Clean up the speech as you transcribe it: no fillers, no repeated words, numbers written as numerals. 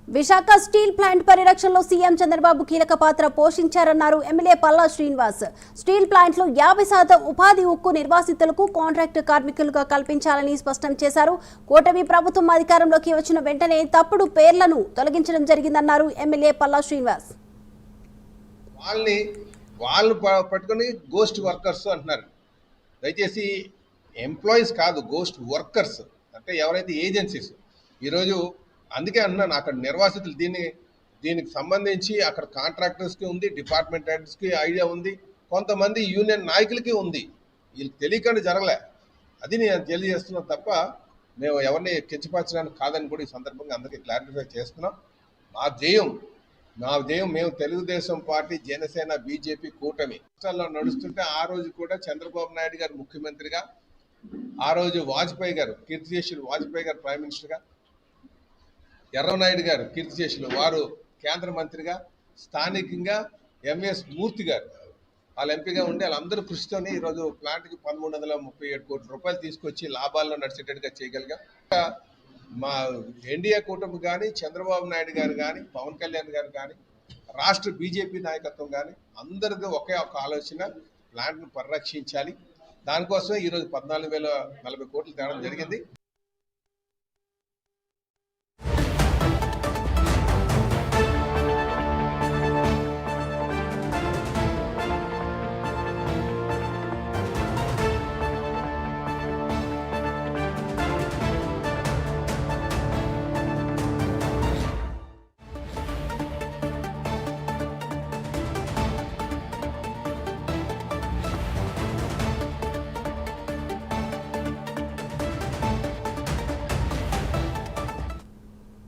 Visakha steel plant పరిరక్షణలో CM Chandrababu కీలక పాత్ర పోషించారన్నారు ఎమ్మెల్యే పల్లా శ్రీనివాస్. స్టీల్ ప్లాంట్లో 50% ఉపాధి ఉక్కు నిర్వాసితులకు కాంట్రాక్ట్ కార్మికులుగా కల్పించాలని స్పష్టం చేశారు. కూటమి ప్రభుత్వం అధికారంలోకి వచ్చిన వెంటనే తప్పుడు పేర్లను తొలగించడం జరిగిందన్నారు ఎమ్మెల్యే పల్లా శ్రీనివాస్. వాళ్ళు పట్టుకొని గోస్ట్ వర్కర్స్ అంటున్నారు. దయచేసి ఎంప్లాయీస్ కాదు, గోస్ట్ వర్కర్స్ అంటే ఎవరైతే ఏజెన్సీస్. ఈరోజు అందుకే అన్నాను, అక్కడ నిర్వాసితులు దీనికి సంబంధించి అక్కడ కాంట్రాక్టర్స్కి ఉంది, డిపార్ట్మెంట్ హెడ్స్కి ఐడియా ఉంది, కొంతమంది యూనియన్ నాయకులకి ఉంది. వీళ్ళకి తెలియకుండా జరగలే. అది నేను తెలియజేస్తున్నాను తప్ప మేము ఎవరిని కించపరచడానికి కాదని కూడా ఈ సందర్భంగా అందరికీ క్లారిఫై చేస్తున్నాం. మా ధ్యేయం మేము తెలుగుదేశం పార్టీ, జనసేన, బీజేపీ కూటమి రాష్ట్రాల్లో నడుస్తుంటే ఆ రోజు కూడా చంద్రబాబు నాయుడు గారు ముఖ్యమంత్రిగా, ఆ రోజు వాజ్పేయి గారు కీర్తిశేషులు వాజ్పేయి గారు ప్రైమ్ మినిస్టర్గా, ఎర్రనాయుడు గారు కీర్తిశేషులు వారు కేంద్ర మంత్రిగా, స్థానికంగా ఎంఎస్ మూర్తి గారు వాళ్ళు ఎంపీగా ఉండి వాళ్ళందరూ కృషితోనే ఈరోజు ప్లాంట్కి 1337 కోట్ల రూపాయలు తీసుకొచ్చి లాభాల్లో నడిచేటట్టుగా చేయగలిగాం. మా ఎన్డీఏ కూటమి కానీ, చంద్రబాబు నాయుడు గారు కానీ, పవన్ కళ్యాణ్ గారు కానీ, రాష్ట్ర బీజేపీ నాయకత్వం కానీ అందరికీ ఒకే ఒక ఆలోచన, ప్లాంట్ను పరిరక్షించాలి. దానికోసమే ఈరోజు 14,040 కోట్లు తేవడం జరిగింది.